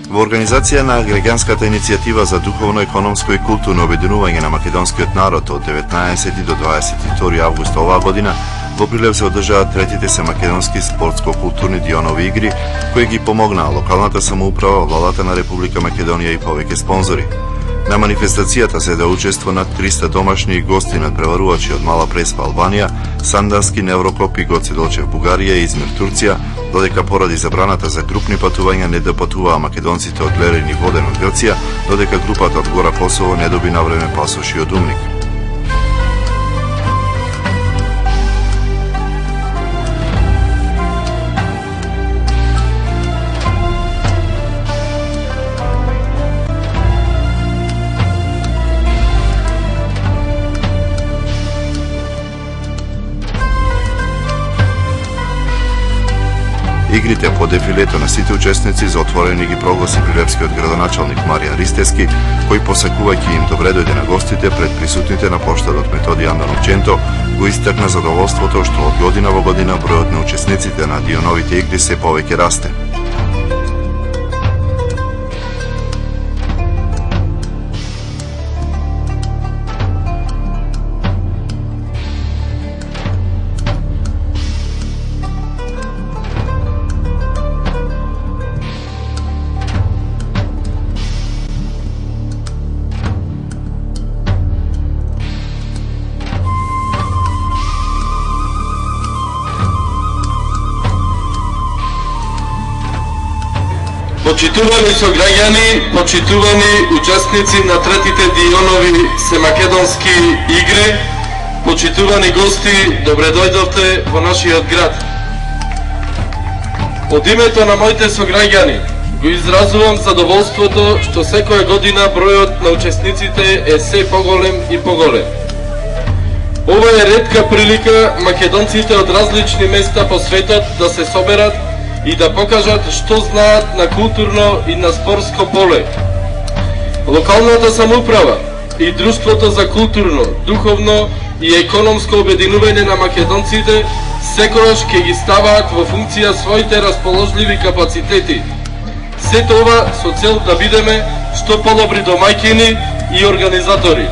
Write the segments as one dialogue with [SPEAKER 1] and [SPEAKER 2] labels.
[SPEAKER 1] Во организација на граѓанската иницијатива за духовно, економско и културно обединување на македонскиот народ од 19 до 22 август оваа година, во Прилеп се одржаат третите се македонски спортско-културни дионови игри, кои ги помогнаа локалната самоуправа, владата на Република Македонија и повеќе спонзори. На манифестацијата се да учество над 300 домашни и гости надпреварувачи од Мала Преспа Албанија, Сандански, Неврокоп и Гоце Делчев Бугарија и Измир Турција, додека поради забраната за групни патувања не допатуваа македонците од Лерин и Воден од Грција, додека групата од Гора Косово не доби на време пасоши од Умник. Игрите по дефилето на сите учесници за отворени ги прогласи прилепскиот градоначалник Маријан Ристевски, кој посакувајќи им добре дојде на гостите пред присутните на поштадот Методи Андановченто, го истакна задоволството што од година во година бројот на учесниците на дионовите игри се повеќе расте.
[SPEAKER 2] Почитувани сограѓани, почитувани учесници на третите дионови се македонски игри, почитувани гости, добре дојдовте во нашиот град. Од името на моите сограѓани го изразувам задоволството што секоја година бројот на учесниците е се поголем и поголем. Ова е ретка прилика македонците од различни места по светот да се соберат и да покажат што знаат на културно и на спортско поле. Локалната самоуправа и Друштвото за културно, духовно и економско обединување на македонците секогаш ќе ги ставаат во функција своите расположливи капацитети. Се тоа со цел да бидеме што подобри домаќини и организатори.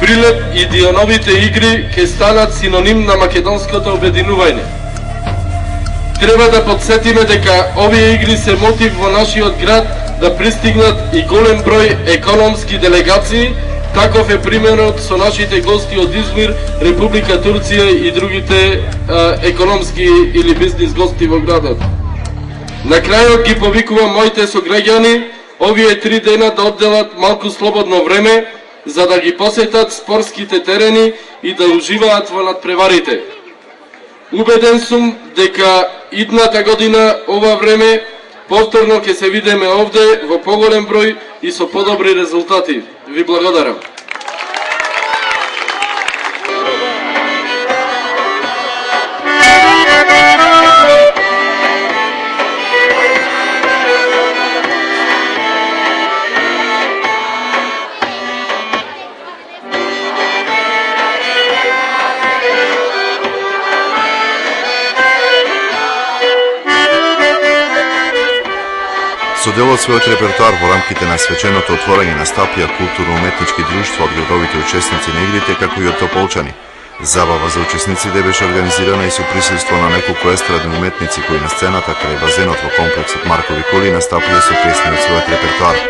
[SPEAKER 2] Прилеп и дионовите игри ќе станат синоним на македонското обединување. Треба да подсетиме дека овие игри се мотив во нашиот град да пристигнат и голем број економски делегации, таков е примерот со нашите гости од Измир, Република Турција и другите економски или бизнис гости во градот. На крајот ги повикувам моите сограѓани овие 3 дена да одделат малку слободно време за да ги посетат спортските терени и да уживаат во надпреварите. Убеден сум дека идната година ова време повторно ќе се видиме овде во поголем број и со подобри резултати. Ви благодарам.
[SPEAKER 1] Со дел од својот репертоар во рамките на свеченото отворање на Стапија културно-уметнички друштва од градовите учесници на игрите, како и од тополчани. Забава за учесниците беше организирана и со присуство на неколку естрадни уметници кои на сцената крај базенот во комплексот Маркови кули на Стапија се песни од својот репертоар.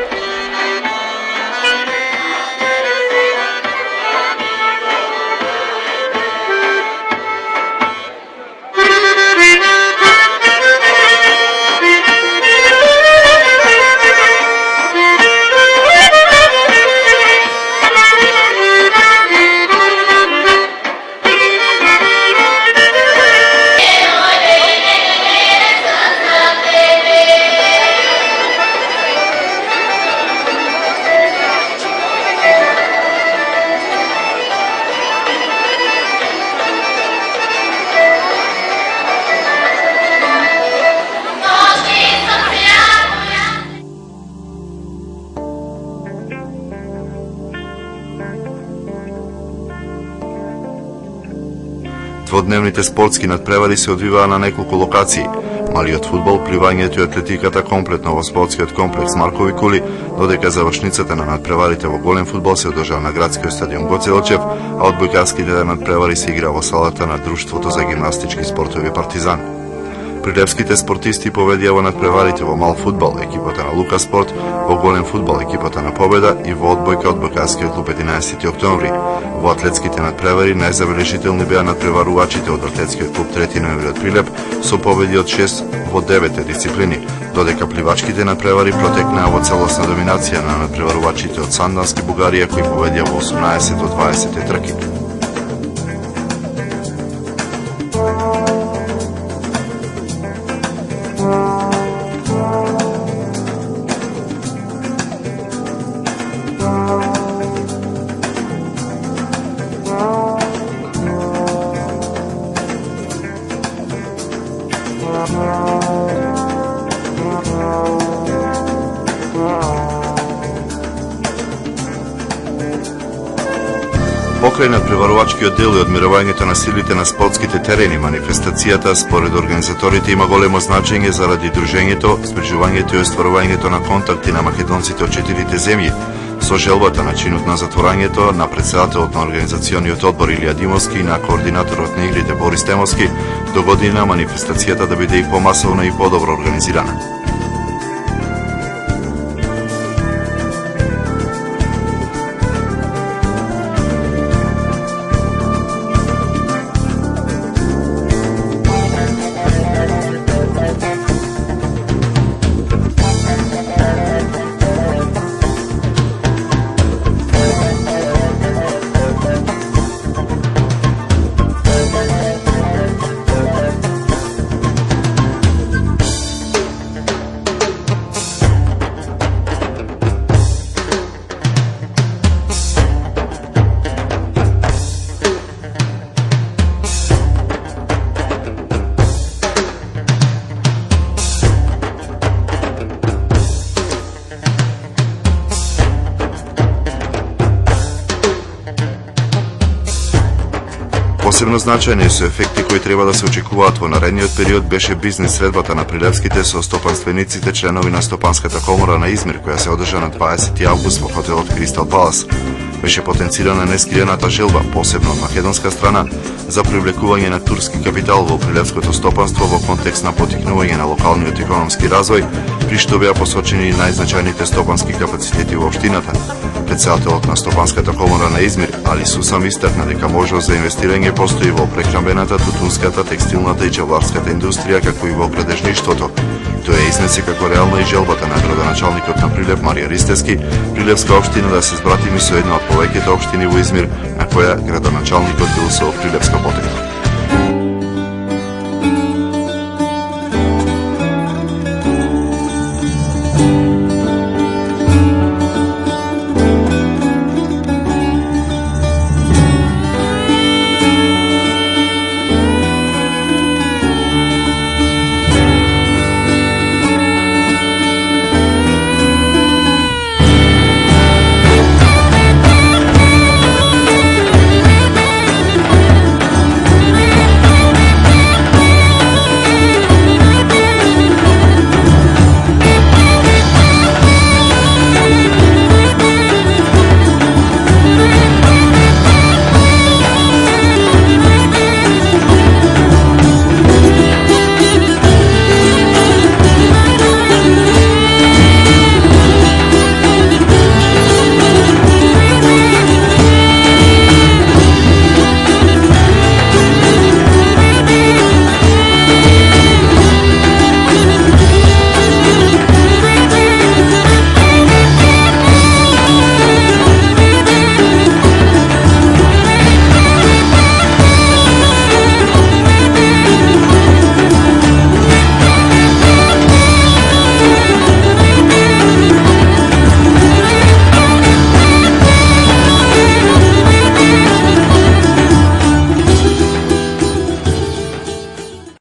[SPEAKER 1] Секојдневните спортски надпревари се одвиваа на неколку локации. Малиот фудбал, пливањето и атлетиката комплетно во спортскиот комплекс Маркови кули, додека завршницата на надпреварите во голем фудбал се одржаа на градскиот стадион Гоце Делчев, а одбојкарските надпревари се игра во салата на Друштвото за гимнастички спортови Партизан. Прилепските спортисти победија во надпреварите во мал фудбал екипата на Лука Спорт, во голем фудбал екипата на Победа и во одбојка одбојкарскиот клуб 11 октомври. Во атлетските надпревари најзабележителни беа надпреварувачите од атлетскиот клуб 3 ноември од Прилеп со победи од 6 во 9 дисциплини, додека пливачките надпревари протекнаа во целосна доминација на надпреварувачите од Сандански Бугарија кои победија во 18 од 20 трки. Покрај надпреварувачкиот дел и одмирувањето на силите на спортските терени, манифестацијата според организаторите има големо значење заради дружењето, зближувањето и остварувањето на контакти на македонците од 4 земји, со желбата на чинот на затворањето на претседателот на организациониот одбор Илија Димовски и на координаторот на игрите Борис Темовски, до година манифестацијата да биде и помасовна и подобро организирана. Посебно значајни со ефекти кои треба да се очекуваат во наредниот период беше бизнес средбата на прилепските со стопанствениците членови на Стопанската комора на Измир, која се одржа на 20 август во хотелот Кристал Палас. Беше потенцирана нескриената желба, посебно од македонска страна, за привлекување на турски капитал во прилепското стопанство во контекст на потикнување на локалниот економски развој, при што беа посочени најзначајните стопански капацитети во општината. Претседателот на Стопанската комора на Измир, Али Сусам, истакна дека можност за инвестирање постои во прехранбената, тутунската, текстилната и чевларската индустрија, како и во градежништвото. Тоа изнесе како реална и желбата на градоначалникот на Прилеп Марија Ристевски, Прилепска општина да се збратими со една од повеќето општини во Измир, на која градоначалникот бил со прилепско потекло.